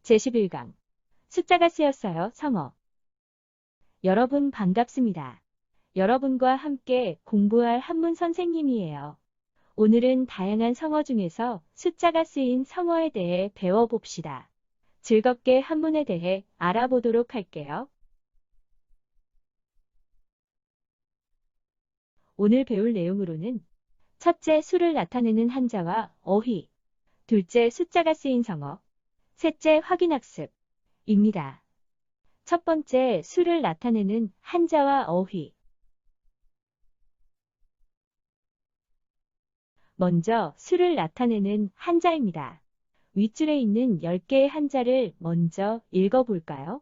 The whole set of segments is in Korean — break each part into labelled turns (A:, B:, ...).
A: 제11강 숫자가 쓰였어요. 성어. 여러분 반갑습니다. 여러분과 함께 공부할 한문 선생님이에요. 오늘은 다양한 성어 중에서 숫자가 쓰인 성어에 대해 배워봅시다. 즐겁게 한문에 대해 알아보도록 할게요. 오늘 배울 내용으로는 첫째, 수를 나타내는 한자와 어휘, 둘째, 숫자가 쓰인 성어, 셋째, 확인학습입니다. 첫 번째, 수를 나타내는 한자와 어휘. 먼저 수를 나타내는 한자입니다. 윗줄에 있는 10개의 한자를 먼저 읽어볼까요?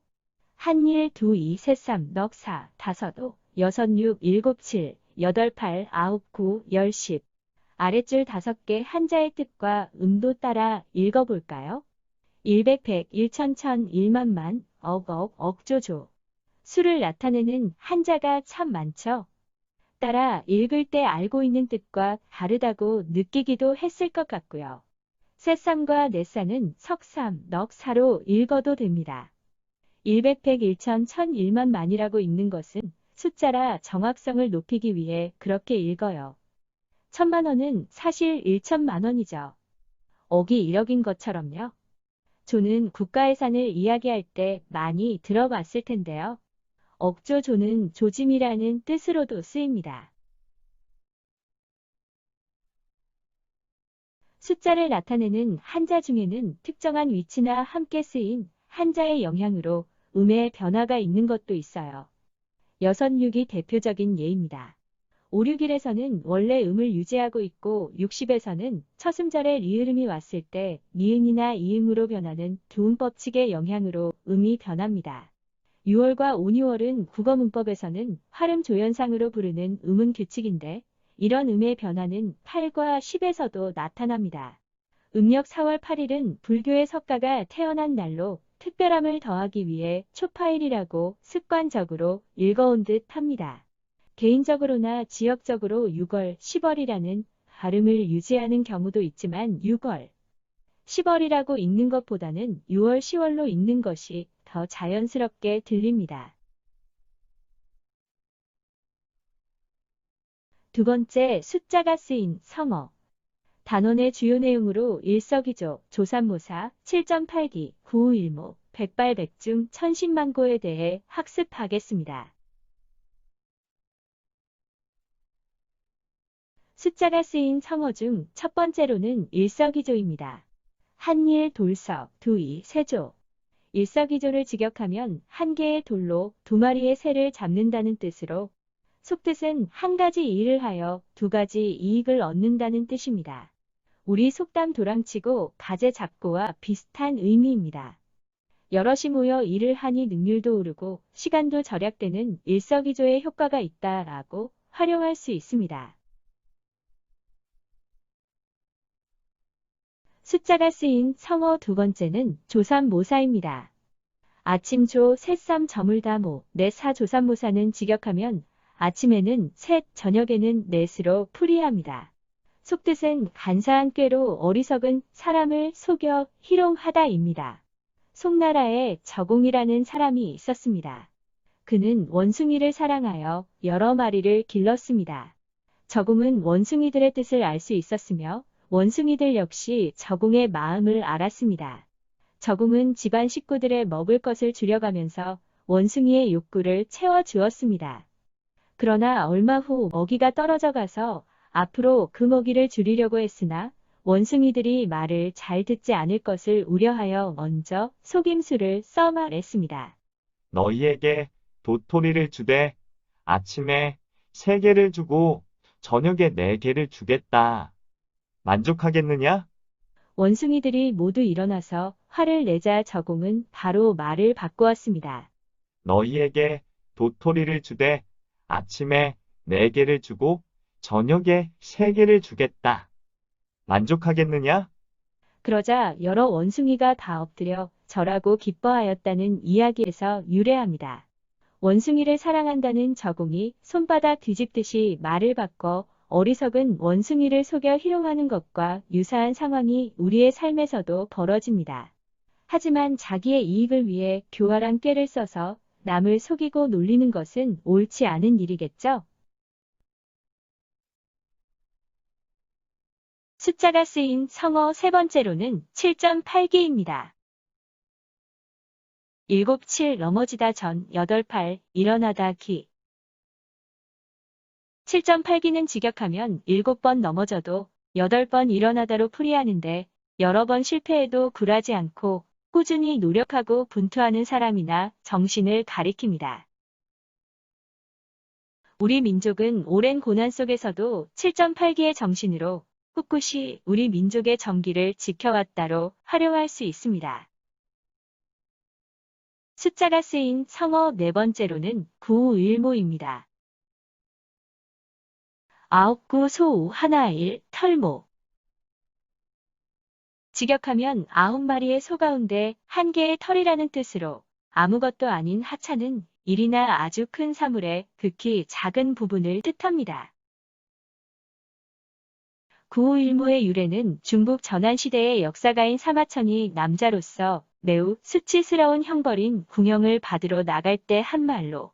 A: 1, 1, 2, 2, 3, 3, 넉 4, 5, 5, 6, 6, 7, 7, 8, 8, 9, 9, 10, 10. 아랫줄 5개 한자의 뜻과 음도 따라 읽어볼까요? 100, 100, 1000, 1000, 1만만, 억, 억, 억조조. 수를 나타내는 한자가 참 많죠? 따라 읽을 때 알고 있는 뜻과 다르다고 느끼기도 했을 것 같고요. 새쌈과 넷산은 석삼, 넉사로 읽어도 됩니다. 100, 100, 1000, 1000, 1만만이라고 읽는 것은 숫자라 정확성을 높이기 위해 그렇게 읽어요. 1000만원은 사실 1천만원이죠. 억이 1억인 것처럼요. 조는 국가예산을 이야기할 때 많이 들어봤을 텐데요. 억조조는 조짐이라는 뜻으로도 쓰입니다. 숫자를 나타내는 한자 중에는 특정한 위치나 함께 쓰인 한자의 영향으로 음의 변화가 있는 것도 있어요. 6, 6이 대표적인 예입니다. 5, 6일에서는 원래 음을 유지하고 있고 60에서는 첫 음절에 리을음이 왔을 때 니은이나 이응으로 변하는 두음법칙의 영향으로 음이 변합니다. 6월과 5, 6월은 국어문법에서는 활음 조연상으로 부르는 음은 규칙인데 이런 음의 변화는 8과 10에서도 나타납니다. 음력 4월 8일은 불교의 석가가 태어난 날로 특별함을 더하기 위해 초파일이라고 습관적으로 읽어온 듯 합니다. 개인적으로나 지역적으로 6월, 10월이라는 발음을 유지하는 경우도 있지만 6월, 10월이라고 읽는 것보다는 6월, 10월로 읽는 것이 더 자연스럽게 들립니다. 두 번째, 숫자가 쓰인 성어. 단원의 주요 내용으로 일석이조, 조삼모사, 7.8기, 9일모, 백발백중, 천신만고에 대해 학습하겠습니다. 숫자가 쓰인 성어 중 첫 번째로는 일석이조입니다. 한일, 돌석, 두이, 세조. 일석이조를 직역하면 한 개의 돌로 두 마리의 새를 잡는다는 뜻으로 속뜻은 한 가지 일을 하여 두 가지 이익을 얻는다는 뜻입니다. 우리 속담 도랑치고 가재 잡고와 비슷한 의미입니다. 여럿이 모여 일을 하니 능률도 오르고 시간도 절약되는 일석이조의 효과가 있다라고 활용할 수 있습니다. 숫자가 쓰인 성어 두 번째는 조삼모사입니다. 아침조, 새쌈, 저물다모, 넷사 조삼모사는 직역하면 아침에는 셋, 저녁에는 넷으로 풀이합니다. 속뜻은 간사한 꾀로 어리석은 사람을 속여 희롱하다입니다. 송나라에 저공이라는 사람이 있었습니다. 그는 원숭이를 사랑하여 여러 마리를 길렀습니다. 저공은 원숭이들의 뜻을 알 수 있었으며 원숭이들 역시 저공의 마음을 알았습니다. 저공은 집안 식구들의 먹을 것을 줄여가면서 원숭이의 욕구를 채워주었습니다. 그러나 얼마 후 먹이가 떨어져 가서 앞으로 그 먹이를 줄이려고 했으나 원숭이들이 말을 잘 듣지 않을 것을 우려하여 먼저 속임수를 써 말했습니다.
B: 너희에게 도토리를 주되 아침에 3개를 주고 저녁에 4개를 주겠다. 만족하겠느냐?
A: 원숭이들이 모두 일어나서 화를 내자 저공은 바로 말을 바꾸었습니다.
B: 너희에게 도토리를 주되 아침에 4개를 주고 저녁에 3개를 주겠다. 만족하겠느냐?
A: 그러자 여러 원숭이가 다 엎드려 절하고 기뻐하였다는 이야기에서 유래합니다. 원숭이를 사랑한다는 저공이 손바닥 뒤집듯이 말을 바꿔 어리석은 원숭이를 속여 희롱하는 것과 유사한 상황이 우리의 삶에서도 벌어집니다. 하지만 자기의 이익을 위해 교활한 꾀를 써서 남을 속이고 놀리는 것은 옳지 않은 일이겠죠? 숫자가 쓰인 성어 세 번째로는 7.8기입니다. 7, 7 넘어지다 전, 8, 8 일어나다 기. 7.8기는 직역하면 7번 넘어져도 8번 일어나다로 풀이하는데 여러 번 실패해도 굴하지 않고 꾸준히 노력하고 분투하는 사람이나 정신을 가리킵니다. 우리 민족은 오랜 고난 속에서도 7.8기의 정신으로 꿋꿋이 우리 민족의 정기를 지켜왔다로 활용할 수 있습니다. 숫자가 쓰인 성어 네 번째로는 구일모입니다. 9구 소우 하나 일 털모. 직역하면 9마리의 소 가운데 한 개의 털이라는 뜻으로 아무것도 아닌 하찮은 일이나 아주 큰 사물의 극히 작은 부분을 뜻합니다. 구일모의 유래는 중국 전환시대의 역사가인 사마천이 남자로서 매우 수치스러운 형벌인 궁형을 받으러 나갈 때 한 말로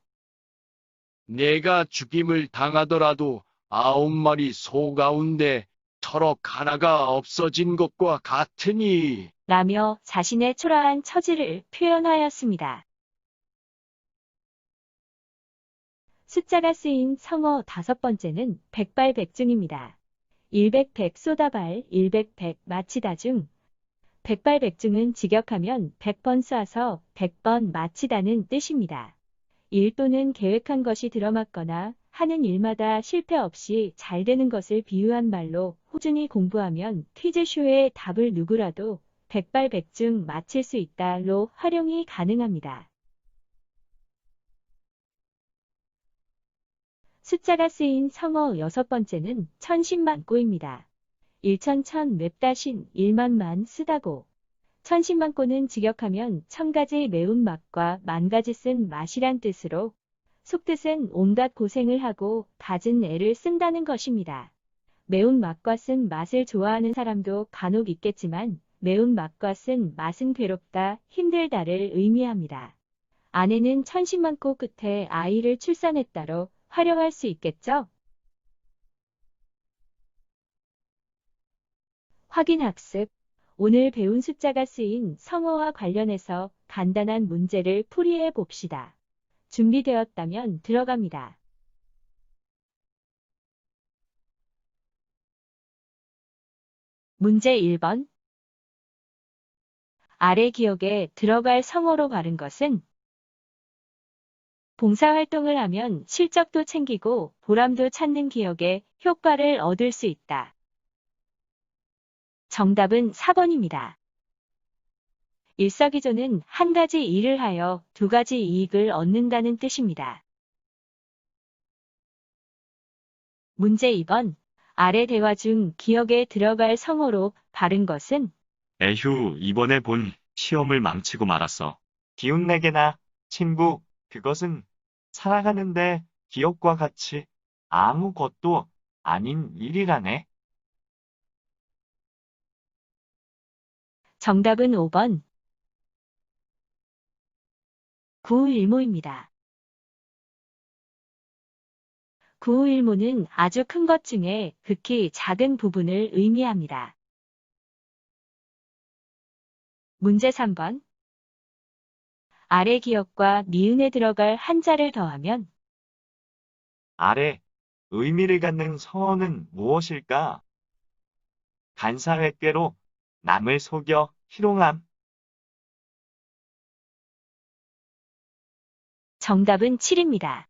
C: 내가 죽임을 당하더라도 9마리 소 가운데 털럭 하나가 없어진 것과 같으니
A: 라며 자신의 초라한 처지를 표현하였습니다. 숫자가 쓰인 성어 다섯 번째는 백발백중입니다. 일백백 쏘다발, 일백백 마치다 중. 백발백중은 직역하면 100번 쏴서 100번 마치다는 뜻입니다. 일 또는 계획한 것이 들어맞거나 하는 일마다 실패 없이 잘 되는 것을 비유한 말로 꾸준히 공부하면 퀴즈쇼의 답을 누구라도 백발백중 맞힐 수 있다로 활용이 가능합니다. 숫자가 쓰인 성어 여섯 번째는 천신만고입니다. 일천천 맵다신 일만만 쓰다고. 천신만고는 직역하면 천가지 매운맛과 만가지 쓴 맛이란 뜻으로 속뜻은 온갖 고생을 하고 갖은 애를 쓴다는 것입니다. 매운맛과 쓴 맛을 좋아하는 사람도 간혹 있겠지만 매운맛과 쓴 맛은 괴롭다, 힘들다를 의미합니다. 아내는 천신만고 끝에 아이를 출산했다로 활용할 수 있겠죠? 확인학습. 오늘 배운 숫자가 쓰인 성어와 관련해서 간단한 문제를 풀이해 봅시다. 준비되었다면 들어갑니다. 문제 1번. 아래 기억에 들어갈 성어로 바른 것은 봉사활동을 하면 실적도 챙기고 보람도 찾는 기억에 효과를 얻을 수 있다. 정답은 4번입니다. 일석이조는 한 가지 일을 하여 두 가지 이익을 얻는다는 뜻입니다. 문제 2번. 아래 대화 중 기억에 들어갈 성어로 바른 것은
B: 에휴, 이번에 본 시험을 망치고 말았어. 기운내게나, 친구, 그것은 살아가는데 기억과 같이 아무것도 아닌 일이라네.
A: 정답은 5번. 구일모입니다. 구일모는 아주 큰 것 중에 극히 작은 부분을 의미합니다. 문제 3번. 아래 기억과 니은에 들어갈 한자를 더하면
B: 아래, 의미를 갖는 성어는 무엇일까? 간사회 꾀로 남을 속여 희롱함.
A: 정답은 7입니다.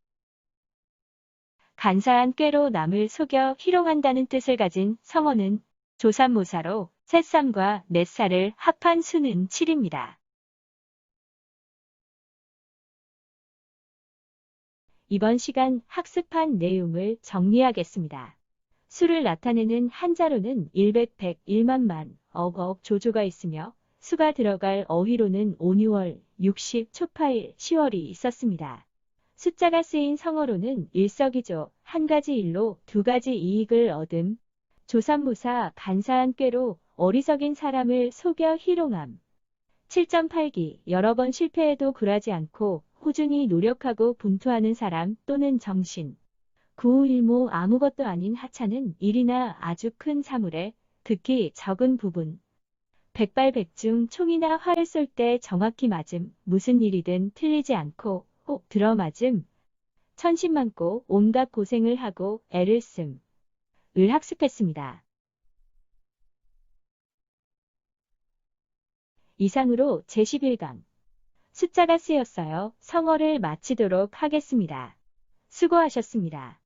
A: 간사한 꾀로 남을 속여 희롱한다는 뜻을 가진 성어는 조삼모사로 셋삼과 넷살을 합한 수는 7입니다. 이번 시간 학습한 내용을 정리하겠습니다. 수를 나타내는 한자로는 일백백, 일만만, 억억, 조조가 있으며 수가 들어갈 어휘로는 온유월, 60, 초파일, 10월이 있었습니다. 숫자가 쓰인 성어로는 일석이조, 한 가지 일로 두 가지 이익을 얻음, 조삼모사, 간사한 꾀로 어리석인 사람을 속여 희롱함, 7.8기 여러 번 실패해도 굴하지 않고 꾸준히 노력하고 분투하는 사람 또는 정신. 9일모 아무것도 아닌 하찮은 일이나 아주 큰 사물에 특히 적은 부분. 백발백중 총이나 활을 쏠 때 정확히 맞음. 무슨 일이든 틀리지 않고 꼭 들어맞음. 천신만고 온갖 고생을 하고 애를 씀. 을 학습했습니다. 이상으로 제11강 숫자가 쓰였어요. 성어를 마치도록 하겠습니다. 수고하셨습니다.